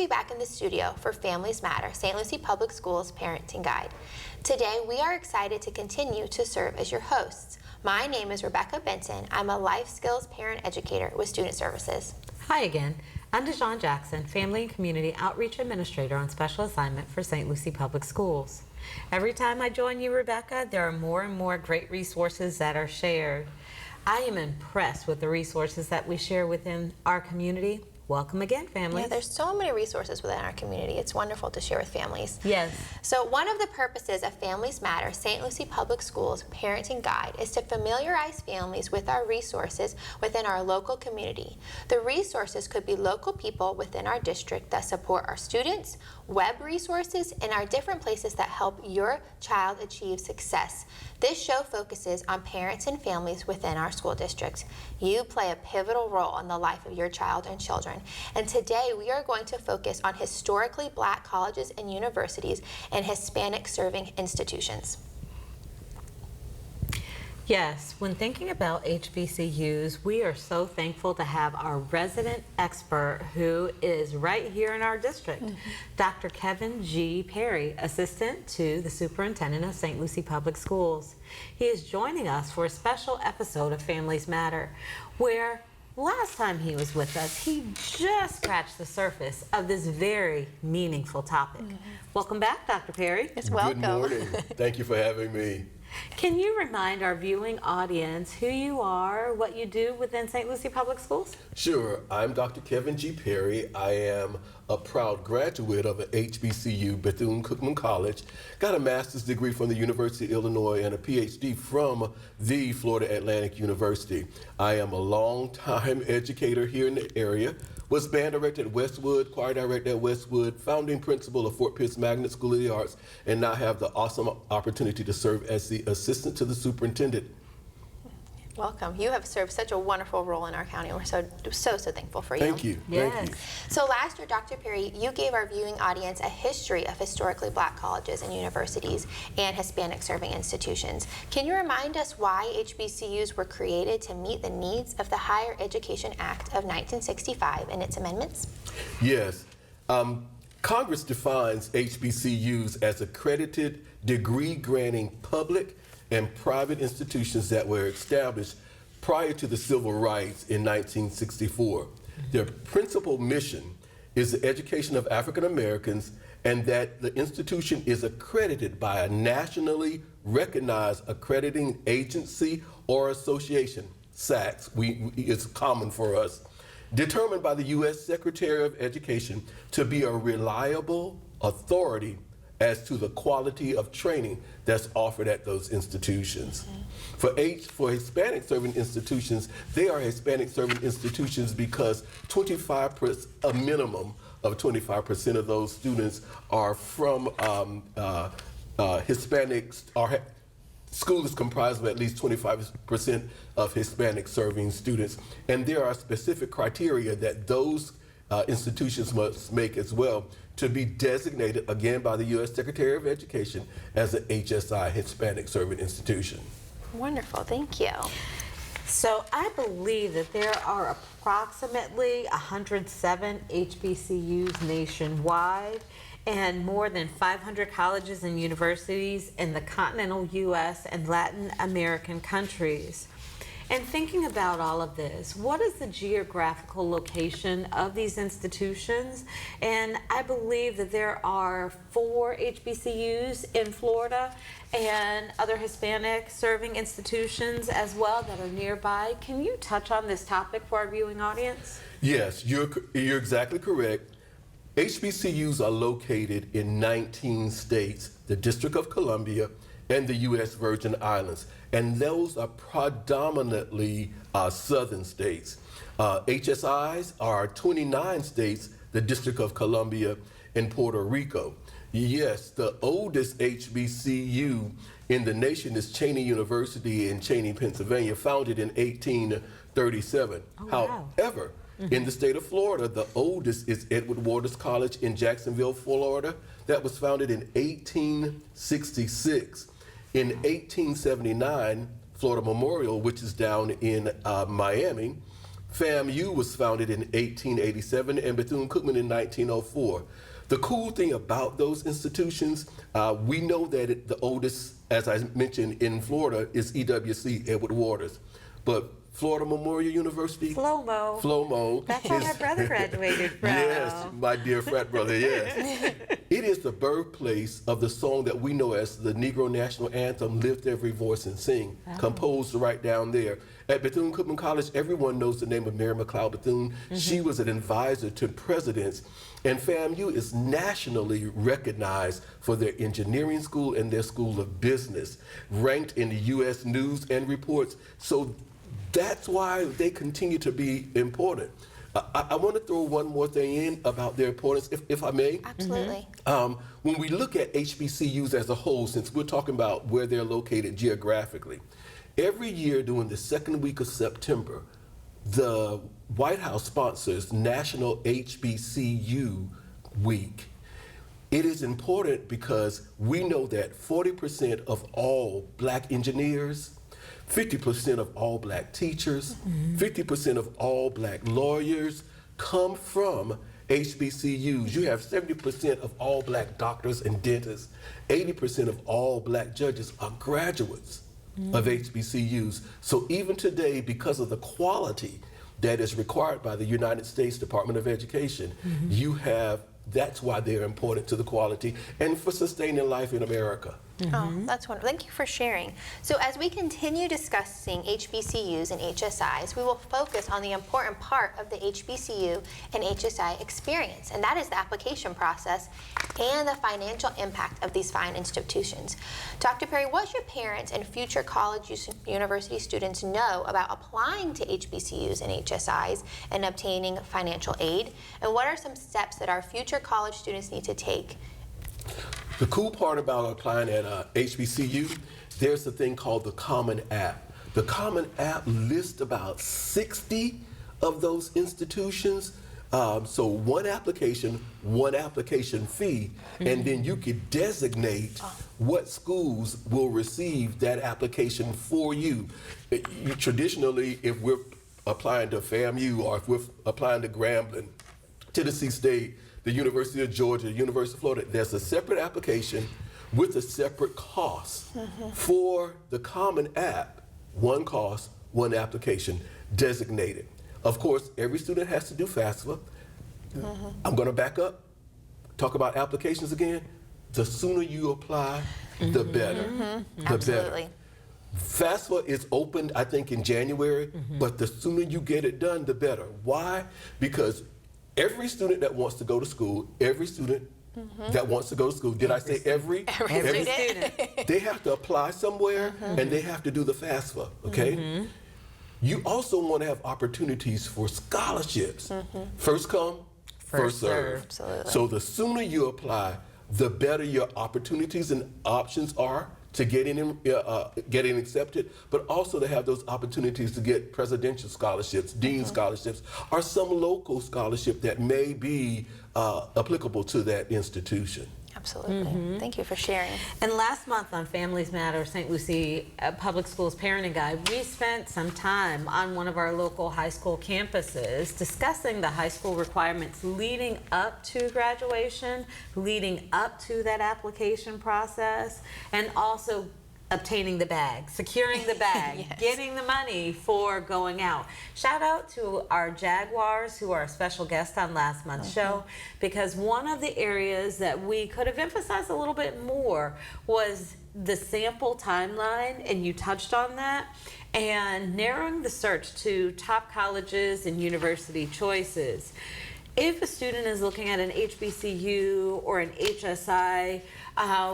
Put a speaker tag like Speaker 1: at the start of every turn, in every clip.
Speaker 1: be back in the studio for Families Matter, St. Lucie Public Schools Parenting Guide. Today, we are excited to continue to serve as your hosts. My name is Rebecca Benson. I'm a life skills parent educator with Student Services.
Speaker 2: Hi again. I'm Deshawn Jackson, Family and Community Outreach Administrator on special assignment for St. Lucie Public Schools. Every time I join you, Rebecca, there are more and more great resources that are shared. I am impressed with the resources that we share within our community. Welcome again, families.
Speaker 1: Yeah, there's so many resources within our community. It's wonderful to share with families.
Speaker 2: Yes.
Speaker 1: So one of the purposes of Families Matter, St. Lucie Public Schools Parenting Guide, is to familiarize families with our resources within our local community. The resources could be local people within our district that support our students, web resources, and our different places that help your child achieve success. This show focuses on parents and families within our school districts. You play a pivotal role in the life of your child and children. And today we are going to focus on historically Black colleges and universities and Hispanic serving institutions.
Speaker 2: Yes, when thinking about HBCUs, we are so thankful to have our resident expert who is right here in our district, Dr. Kevin G. Perry, Assistant to the Superintendent of St. Lucie Public Schools. He is joining us for a special episode of Families Matter, where last time he was with us, he just scratched the surface of this very meaningful topic. Welcome back, Dr. Perry.
Speaker 1: It's welcome.
Speaker 3: Good morning. Thank you for having me.
Speaker 2: Can you remind our viewing audience who you are, what you do within St. Lucie Public Schools?
Speaker 3: Sure. I'm Dr. Kevin G. Perry. I am a proud graduate of an HBCU, Bethune-Cookman College. Got a master's degree from the University of Illinois and a PhD from the Florida Atlantic University. I am a long-time educator here in the area. Was band director at Westwood, choir director at Westwood, founding principal of Fort Pierce Magnet School of the Arts, and now have the awesome opportunity to serve as the assistant to the superintendent.
Speaker 1: Welcome. You have served such a wonderful role in our county. We're so thankful for you.
Speaker 3: Thank you.
Speaker 2: Yes.
Speaker 3: Thank you.
Speaker 1: So last year, Dr. Perry, you gave our viewing audience a history of historically Black colleges and universities and Hispanic serving institutions. Can you remind us why HBCUs were created to meet the needs of the Higher Education Act of 1965 and its amendments?
Speaker 3: Yes. Congress defines HBCUs as accredited degree-granting public and private institutions that were established prior to the Civil Rights in 1964. Their principal mission is the education of African Americans, and that the institution is accredited by a nationally recognized accrediting agency or association, SACS, it's common for us, determined by the U.S. Secretary of Education to be a reliable authority as to the quality of training that's offered at those institutions. For Hispanic serving institutions, they are Hispanic serving institutions because a minimum of 25% of those students are from Hispanics. Our school is comprised of at least 25% of Hispanic serving students, and there are specific criteria that those institutions must make as well to be designated, again, by the U.S. Secretary of Education as an HSI, Hispanic Serving Institution.
Speaker 1: Wonderful, thank you.
Speaker 2: So I believe that there are approximately 107 HBCUs nationwide and more than 500 colleges and universities in the continental U.S. and Latin American countries. And thinking about all of this, what is the geographical location of these institutions? And I believe that there are 4 HBCUs in Florida and other Hispanic serving institutions as well that are nearby. Can you touch on this topic for our viewing audience?
Speaker 3: Yes, you're exactly correct. HBCUs are located in 19 states, the District of Columbia, and the U.S. Virgin Islands. And those are predominantly southern states. HSIs are 29 states, the District of Columbia, and Puerto Rico. Yes, the oldest HBCU in the nation is Cheney University in Cheney, Pennsylvania, founded in 1837.
Speaker 2: Oh, wow.
Speaker 3: However, in the state of Florida, the oldest is Edward Waters College in Jacksonville, Florida. That was founded in 1866. In 1879, Florida Memorial, which is down in Miami, FAMU was founded in 1887 and Bethune-Cookman in 1904. The cool thing about those institutions, we know that the oldest, as I mentioned, in Florida is EWC, Edward Waters. But Florida Memorial University, FLOMO.
Speaker 2: That's where my brother graduated from.
Speaker 3: Yes, my dear frat brother, yes. It is the birthplace of the song that we know as the Negro National Anthem, Lift Every Voice and Sing, composed right down there. At Bethune-Cookman College, everyone knows the name of Mary McLeod Bethune. She was an advisor to presidents. And FAMU is nationally recognized for their engineering school and their school of business, ranked in the U.S. News and Reports. So that's why they continue to be important. I want to throw one more thing in about their importance, if I may.
Speaker 1: Absolutely.
Speaker 3: When we look at HBCUs as a whole, since we're talking about where they're located geographically, every year during the second week of September, the White House sponsors National HBCU Week. It is important because we know that 40% of all black engineers, 50% of all black teachers, 50% of all black lawyers come from HBCUs. You have 70% of all black doctors and dentists. 80% of all black judges are graduates of HBCUs. So even today, because of the quality that is required by the United States Department of Education, you have, that's why they're important to the quality and for sustaining life in America.
Speaker 1: Oh, that's wonderful. Thank you for sharing. So as we continue discussing HBCUs and HSIs, we will focus on the important part of the HBCU and HSI experience, and that is the application process and the financial impact of these fine institutions. Dr. Perry, what should parents and future college university students know about applying to HBCUs and HSIs and obtaining financial aid? And what are some steps that our future college students need to take?
Speaker 3: The cool part about applying at HBCU, there's a thing called the Common App. The Common App lists about 60 of those institutions. So one application fee, and then you could designate what schools will receive that application for you. Traditionally, if we're applying to FAMU or if we're applying to Grambling, Tennessee State, the University of Georgia, the University of Florida, there's a separate application with a separate cost. For the Common App, one cost, one application designated. Of course, every student has to do FAFSA. I'm going to back up, talk about applications again. The sooner you apply, the better. The
Speaker 1: Absolutely.
Speaker 3: better. FAFSA is opened, I think, in January, but the sooner you get it done, the better. Why? Because every student that wants to go to school, every student that wants to go to school, did I say every?
Speaker 1: Every student.
Speaker 3: They have to apply somewhere and they have to do the FAFSA, okay? You also want to have opportunities for scholarships. First come, first serve.
Speaker 1: Absolutely.
Speaker 3: So the sooner you apply, the better your opportunities and options are to getting accepted, but also to have those opportunities to get presidential scholarships, dean scholarships, or some local scholarship that may be applicable to that institution.
Speaker 1: Absolutely. Thank you for sharing.
Speaker 2: And last month on Families Matter, St. Lucie Public Schools Parenting Guide, we spent some time on one of our local high school campuses discussing the high school requirements leading up to graduation, leading up to that application process, and also obtaining the bag, securing the bag,
Speaker 1: Yes.
Speaker 2: getting the money for going out. Shout out to our Jaguars, who are a special guest on last month's show, because one of the areas that we could have emphasized a little bit more was the sample timeline, and you touched on that, and narrowing the search to top colleges and university choices. If a student is looking at an HBCU or an HSI,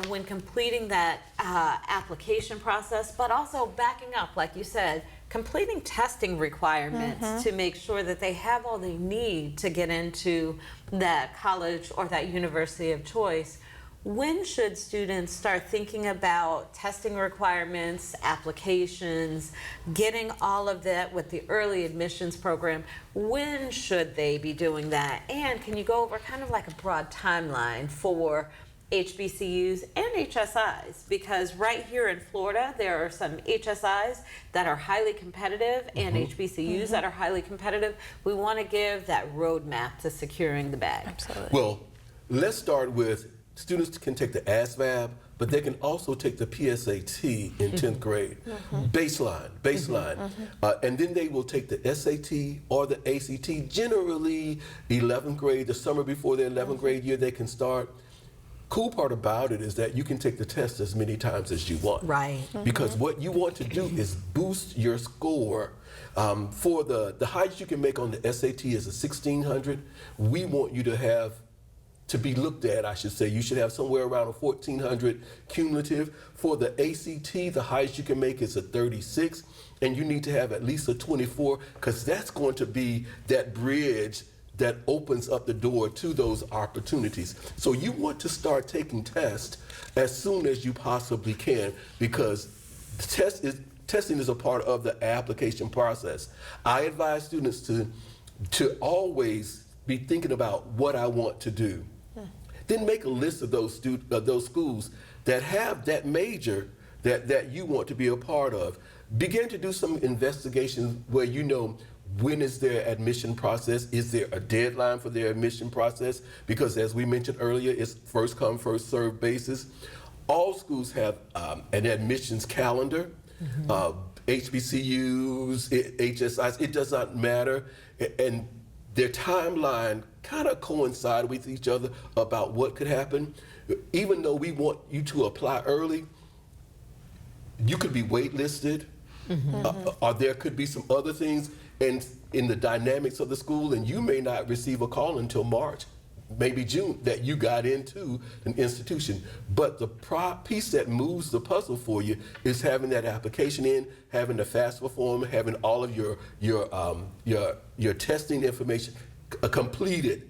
Speaker 2: when completing that application process, but also backing up, like you said, completing testing requirements to make sure that they have all they need to get into that college or that university of choice. When should students start thinking about testing requirements, applications, getting all of that with the early admissions program? When should they be doing that? And can you go over kind of like a broad timeline for HBCUs and HSIs, because right here in Florida, there are some HSIs that are highly competitive and HBCUs that are highly competitive. We want to give that roadmap to securing the bag.
Speaker 1: Absolutely.
Speaker 3: Well, let's start with students can take the ASVAB, but they can also take the PSAT in 10th grade. Baseline. And then they will take the SAT or the ACT, generally 11th grade, the summer before their 11th grade year, they can start. Cool part about it is that you can take the test as many times as you want.
Speaker 2: Right.
Speaker 3: Because what you want to do is boost your score. For the highest you can make on the SAT is a 1600. We want you to be looked at, I should say. You should have somewhere around a 1400 cumulative. For the ACT, the highest you can make is a 36, and you need to have at least a 24, because that's going to be that bridge that opens up the door to those opportunities. So you want to start taking tests as soon as you possibly can, because testing is a part of the application process. I advise students to always be thinking about what I want to do. Then make a list of those schools that have that major that you want to be a part of. Begin to do some investigation where you know when is their admission process, is there a deadline for their admission process? Because as we mentioned earlier, it's first come, first served basis. All schools have an admissions calendar. HBCUs, HSIs, it does not matter. And their timeline kind of coincide with each other about what could happen. Even though we want you to apply early, you could be waitlisted, or there could be some other things and in the dynamics of the school, and you may not receive a call until March, maybe June, that you got into an institution. But the piece that moves the puzzle for you is having that application in, having the FAFSA form, having all of your testing information, a completed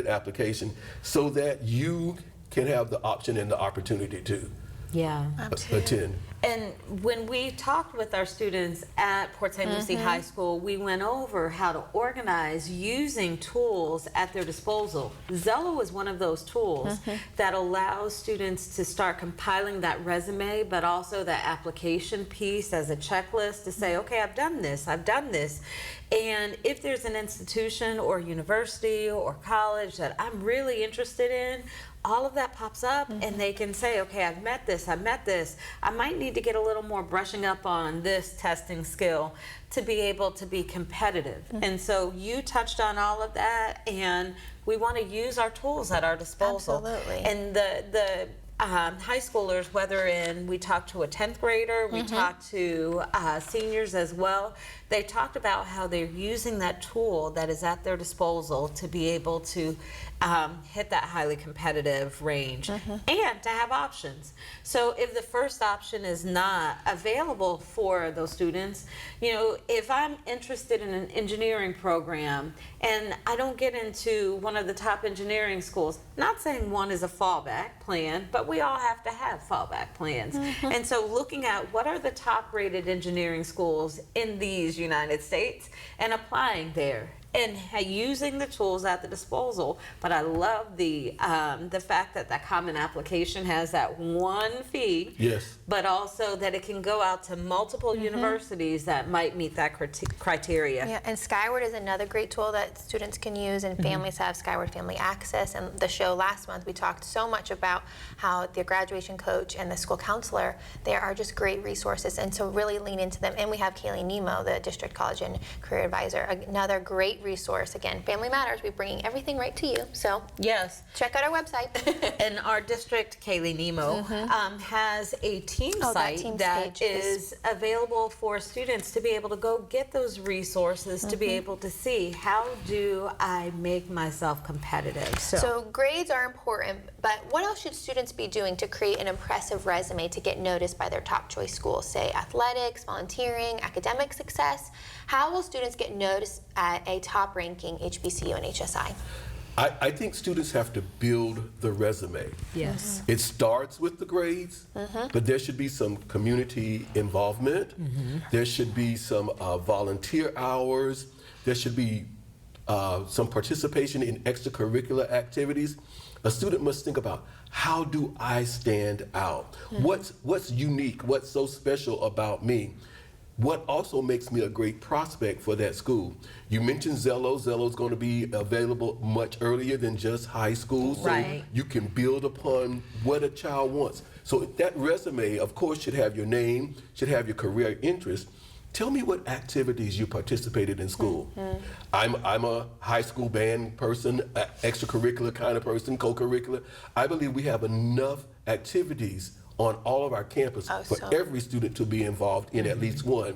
Speaker 3: application, so that you can have the option and the opportunity to attend.
Speaker 2: And when we talked with our students at Port St. Lucie High School, we went over how to organize using tools at their disposal. Zello is one of those tools that allows students to start compiling that resume, but also that application piece as a checklist to say, okay, I've done this. And if there's an institution or university or college that I'm really interested in, all of that pops up and they can say, okay, I've met this. I might need to get a little more brushing up on this testing skill to be able to be competitive. And so you touched on all of that, and we want to use our tools at our disposal.
Speaker 1: Absolutely.
Speaker 2: And the high schoolers, we talked to a 10th grader, we talked to seniors as well. They talked about how they're using that tool that is at their disposal to be able to hit that highly competitive range and to have options. So if the first option is not available for those students, if I'm interested in an engineering program and I don't get into one of the top engineering schools, not saying one is a fallback plan, but we all have to have fallback plans. And so looking at what are the top rated engineering schools in these United States and applying there and using the tools at the disposal. But I love the fact that that common application has that one fee, but also that it can go out to multiple universities that might meet that criteria.
Speaker 1: Yeah, and Skyward is another great tool that students can use, and families have Skyward Family Access. And the show last month, we talked so much about how the graduation coach and the school counselor, they are just great resources, and so really lean into them. And we have Kaylee Nemo, the district college and career advisor, another great resource. Again, Family Matters, we're bringing everything right to you. So
Speaker 2: yes,
Speaker 1: check out our website.
Speaker 2: And our district, Kaylee Nemo, has a team site that is available for students to be able to go get those resources, to be able to see how do I make myself competitive.
Speaker 1: So grades are important, but what else should students be doing to create an impressive resume to get noticed by their top choice schools, say athletics, volunteering, academic success? How will students get noticed at a top-ranking HBCU and HSI?
Speaker 3: I think students have to build the resume.
Speaker 2: Yes.
Speaker 3: It starts with the grades, but there should be some community involvement. There should be some volunteer hours. There should be some participation in extracurricular activities. a student must think about, how do I stand out? What's unique? What's so special about me? What also makes me a great prospect for that school? You mentioned Zello. Zello's going to be available much earlier than just high school, so
Speaker 2: Right.
Speaker 3: you can build upon what a child wants. So that resume, of course, should have your name, should have your career interest. Tell me what activities you participated in school. I'm a high school band person, extracurricular kind of person, co-curricular. I believe we have enough activities on all of our campus for every student to be involved in at least one.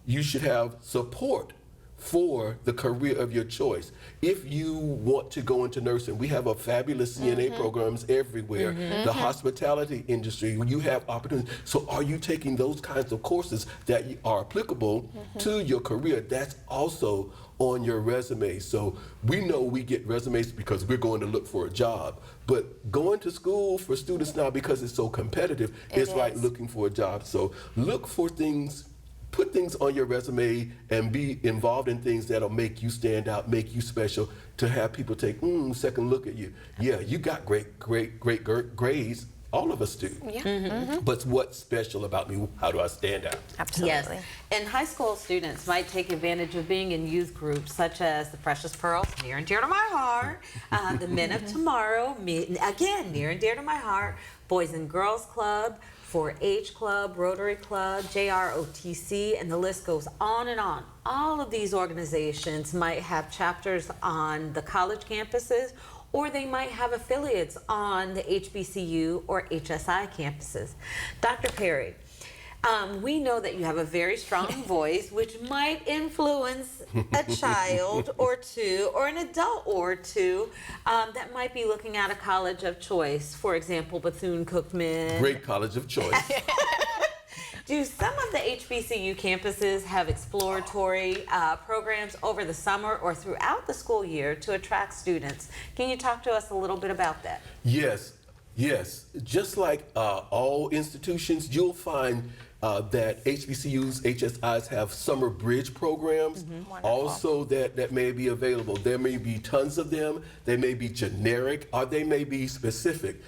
Speaker 3: You should have support for the career of your choice. If you want to go into nursing, we have a fabulous CNA programs everywhere. The hospitality industry, you have opportunities. So are you taking those kinds of courses that are applicable to your career? That's also on your resume. So we know we get resumes because we're going to look for a job. But going to school for students now, because it's so competitive, it's like looking for a job. So look for things, put things on your resume and be involved in things that'll make you stand out, make you special, to have people take second look at you. Yeah, you got great grades. All of us do.
Speaker 1: Yeah.
Speaker 3: But what's special about me? How do I stand out?
Speaker 1: Absolutely.
Speaker 2: Yes, and high school students might take advantage of being in youth groups such as the Precious Pearls, near and dear to my heart, the Men of Tomorrow, again, near and dear to my heart, Boys and Girls Club, 4-H Club, Rotary Club, JROTC, and the list goes on and on. All of these organizations might have chapters on the college campuses, or they might have affiliates on the HBCU or HSI campuses. Dr. Perry, we know that you have a very strong voice, which might influence a child or two, or an adult or two, that might be looking at a college of choice. For example, Bethune-Cookman.
Speaker 3: Great college of choice.
Speaker 2: Do some of the HBCU campuses have exploratory programs over the summer or throughout the school year to attract students? Can you talk to us a little bit about that?
Speaker 3: Yes. Just like all institutions, you'll find that HBCUs, HSIs have summer bridge programs also that may be available. There may be tons of them. They may be generic, or they may be specific.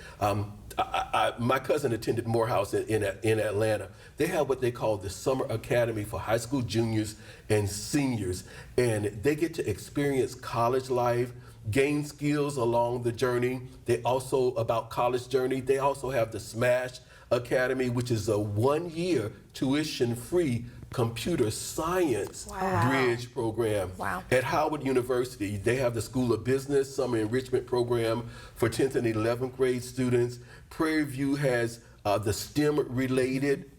Speaker 3: My cousin attended Morehouse in Atlanta. They have what they call the Summer Academy for high school juniors and seniors, and they get to experience college life, gain skills along the journey. They also, about college journey, they also have the SMASH Academy, which is a 1-year tuition-free computer science bridge program. At Howard University, they have the School of Business Summer Enrichment Program for 10th and 11th grade students. Prairie View has the STEM-related,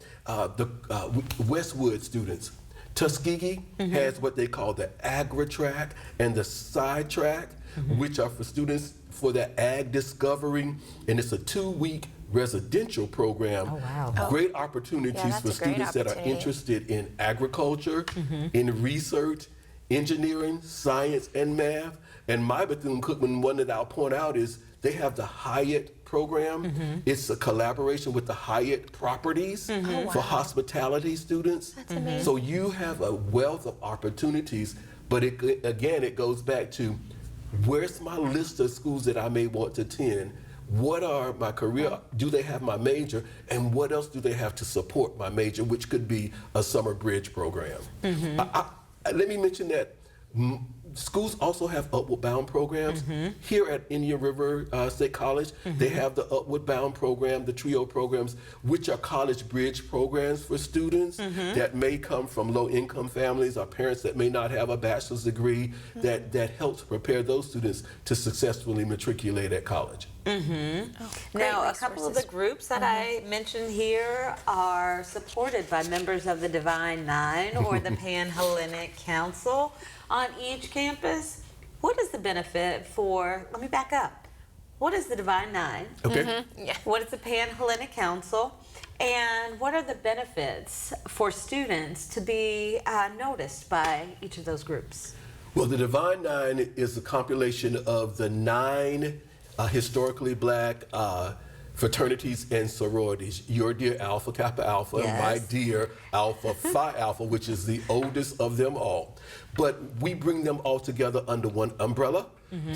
Speaker 3: Westwood students. Tuskegee has what they call the Agri-Track and the Sci-Track, which are for students for the ag discovery, and it's a 2-week residential program. Great opportunities for students that are interested in agriculture, in research, engineering, science, and math. And my Bethune-Cookman, one that I'll point out is they have the Hyatt program. It's a collaboration with the Hyatt properties for hospitality students.
Speaker 1: That's amazing.
Speaker 3: So you have a wealth of opportunities, but it goes back to, where's my list of schools that I may want to attend? What are my career, do they have my major, and what else do they have to support my major, which could be a summer bridge program. Let me mention that schools also have Upward Bound programs. Here at Indian River State College, they have the Upward Bound program, the TRIO programs, which are college bridge programs for students that may come from low-income families or parents that may not have a bachelor's degree, that helps prepare those students to successfully matriculate at college.
Speaker 2: Now, a couple of the groups that I mentioned here are supported by members of the Divine Nine or the Pan-Hellenic Council on each campus. What is the benefit for, let me back up. What is the Divine Nine?
Speaker 3: Okay.
Speaker 2: What is the Pan-Hellenic Council? And what are the benefits for students to be noticed by each of those groups?
Speaker 3: Well, the Divine Nine is a compilation of the 9 historically black fraternities and sororities, your dear Alpha Kappa Alpha, and my
Speaker 2: Yes.
Speaker 3: dear Alpha Phi Alpha, which is the oldest of them all. But we bring them all together under one umbrella,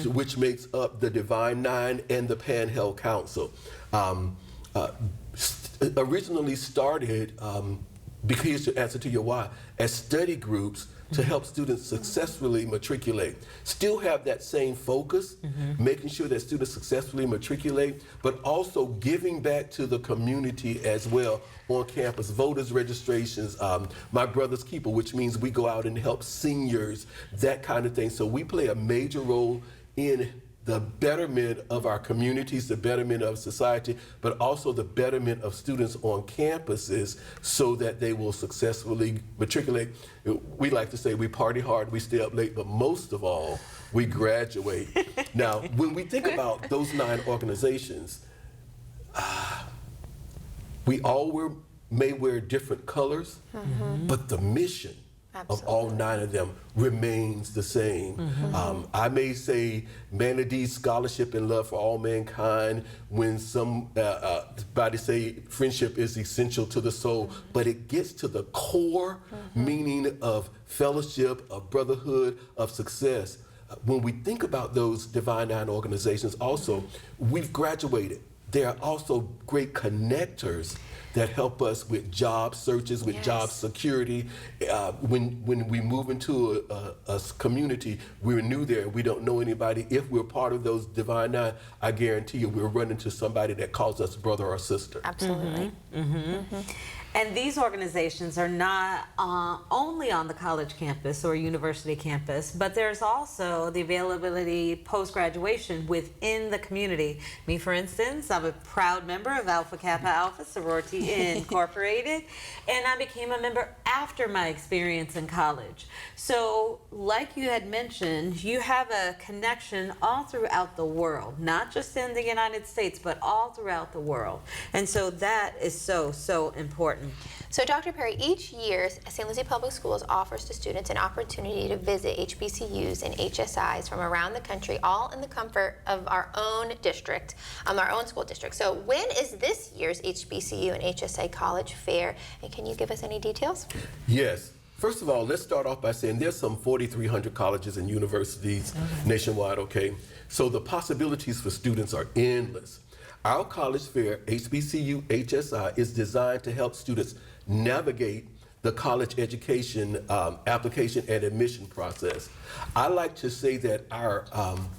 Speaker 3: which makes up the Divine Nine and the Panhandle Council. Originally started, because to answer to your why, as study groups to help students successfully matriculate. Still have that same focus, making sure that students successfully matriculate, but also giving back to the community as well on campus. Voters registrations, My Brother's Keeper, which means we go out and help seniors, that kind of thing. So we play a major role in the betterment of our communities, the betterment of society, but also the betterment of students on campuses so that they will successfully matriculate. We like to say we party hard, we stay up late, but most of all, we graduate. Now, when we think about those 9 organizations, we all may wear different colors, but the mission of all 9 of them remains the same. I may say Manatee Scholarship and Love for All Mankind when somebody say friendship is essential to the soul, but it gets to the core meaning of fellowship, of brotherhood, of success. When we think about those Divine Nine organizations also, we've graduated. They are also great connectors that help us with job searches, with job security. When we move into a community, we're new there, we don't know anybody. If we're part of those Divine Nine, I guarantee you we'll run into somebody that calls us brother or sister.
Speaker 1: Absolutely.
Speaker 2: And these organizations are not only on the college campus or university campus, but there's also the availability post-graduation within the community. Me, for instance, I'm a proud member of Alpha Kappa Alpha Sorority Incorporated, and I became a member after my experience in college. So, like you had mentioned, you have a connection all throughout the world, not just in the United States, but all throughout the world. And so that is so, so important.
Speaker 1: So, Dr. Perry, each year, St. Lucie Public Schools offers to students an opportunity to visit HBCUs and HSIs from around the country, all in the comfort of our own district, our own school district. So, when is this year's HBCU and HSA College Fair, and can you give us any details?
Speaker 3: Yes. First of all, let's start off by saying there's some 4,300 colleges and universities nationwide, okay? So the possibilities for students are endless. Our college fair, HBCU HSI, is designed to help students navigate the college education application and admission process. I like to say that our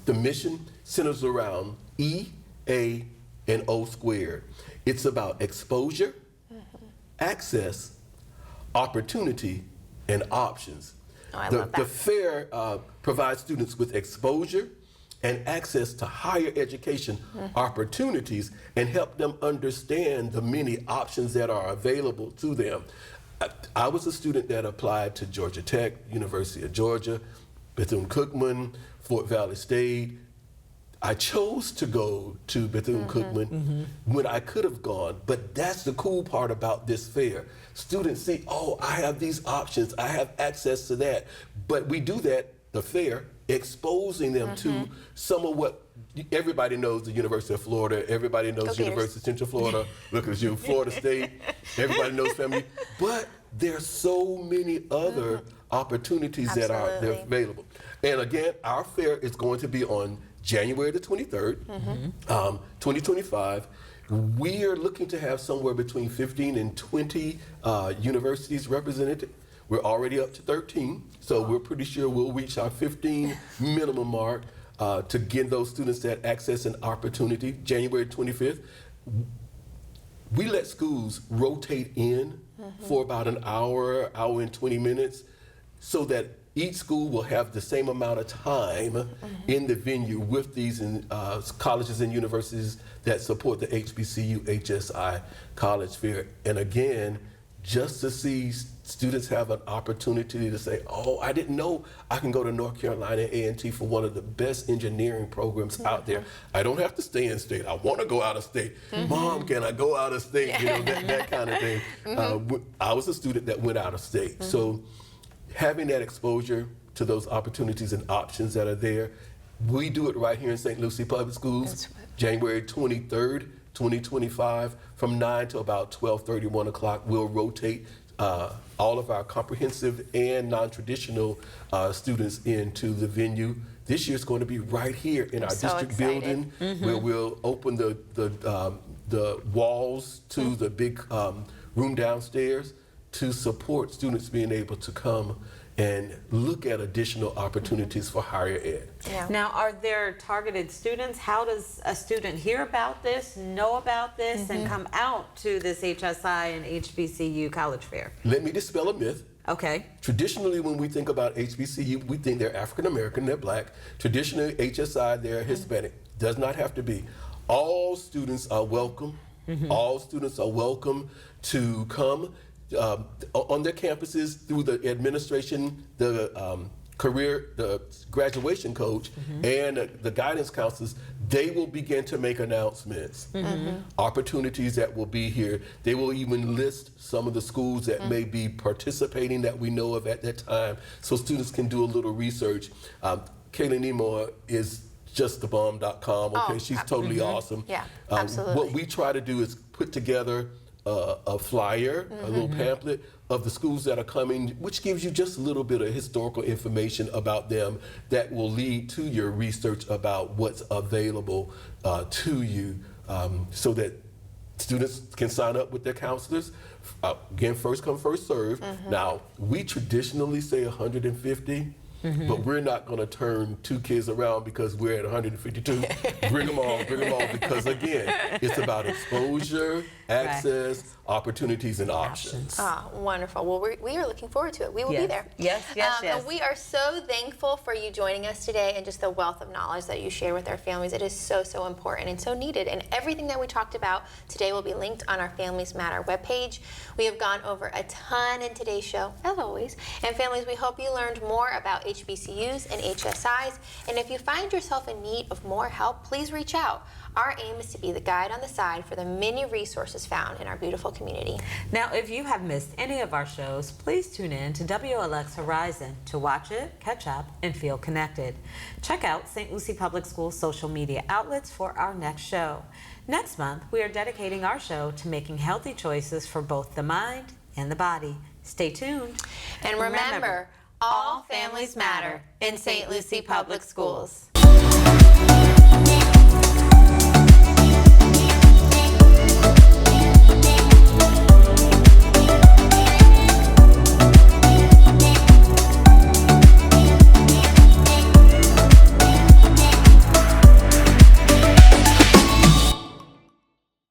Speaker 3: the mission centers around E, A, and O squared. It's about exposure, access, opportunity, and options.
Speaker 1: Oh, I love that.
Speaker 3: The fair provides students with exposure and access to higher education opportunities and help them understand the many options that are available to them. I was a student that applied to Georgia Tech, University of Georgia, Bethune-Cookman, Fort Valley State. I chose to go to Bethune-Cookman when I could have gone, but that's the cool part about this fair. Students see, oh, I have these options, I have access to that. But we do that, the fair, exposing them to some of what everybody knows, the University of Florida, everybody knows University of Central Florida, look at you, Florida State, everybody knows family, but there's so many other opportunities that are they're available. And again, our fair is going to be on January the 23rd, 2025. We are looking to have somewhere between 15 and 20 universities represented. We're already up to 13, so we're pretty sure we'll reach our 15 minimum mark to give those students that access and opportunity. January 25th, we let schools rotate in for about an hour, hour and 20 minutes, so that each school will have the same amount of time in the venue with these colleges and universities that support the HBCU HSI College Fair. And again, just to see students have an opportunity to say, oh, I didn't know I can go to North Carolina A&T for one of the best engineering programs out there. I don't have to stay in state. I want to go out of state. Mom, can I go out of state? You know, that kind of thing. I was a student that went out of state. So having that exposure to those opportunities and options that are there, we do it right here in St. Lucie Public Schools, January 23rd 2025, from 9 to about 12:30, 1 o'clock. We'll rotate all of our comprehensive and non-traditional students into the venue. This year it's going to be right here in our district building, where we'll open the walls to the big room downstairs to support students being able to come and look at additional opportunities for higher ed.
Speaker 1: Yeah.
Speaker 2: Now, are there targeted students? How does a student hear about this, know about this, and come out to this HSI and HBCU college fair?
Speaker 3: Let me dispel a myth.
Speaker 2: Okay.
Speaker 3: Traditionally, when we think about HBCU, we think they're African American, they're black. Traditionally, HSI, they're Hispanic. Does not have to be. All students are welcome. All students are welcome to come on their campuses through the administration, the graduation coach, and the guidance counselors. They will begin to make announcements, opportunities that will be here. They will even list some of the schools that may be participating that we know of at that time, so students can do a little research. Kayla Nemore is justthebomb.com. Okay, she's totally awesome.
Speaker 1: Yeah, absolutely.
Speaker 3: What we try to do is put together a flyer, a little pamphlet of the schools that are coming, which gives you just a little bit of historical information about them that will lead to your research about what's available to you, so that students can sign up with their counselors. Again, first come, first serve. Now, we traditionally say 150. But we're not going to turn 2 kids around because we're at 152. Bring them on, because again, it's about exposure, access, opportunities, and options.
Speaker 1: Oh, wonderful. Well, we are looking forward to it. We will be there.
Speaker 2: Yes.
Speaker 1: And we are so thankful for you joining us today and just the wealth of knowledge that you share with our families. It is so, so important and so needed. And everything that we talked about today will be linked on our Families Matter webpage. We have gone over a ton in today's show, as always. And families, we hope you learned more about HBCUs and HSIs. And if you find yourself in need of more help, please reach out. Our aim is to be the guide on the side for the many resources found in our beautiful community.
Speaker 2: Now, if you have missed any of our shows, please tune in to WLX Horizon to watch it, catch up, and feel connected. Check out St. Lucie Public Schools social media outlets for our next show. Next month, we are dedicating our show to making healthy choices for both the mind and the body. Stay tuned.
Speaker 1: And remember, all families matter in St. Lucie Public Schools.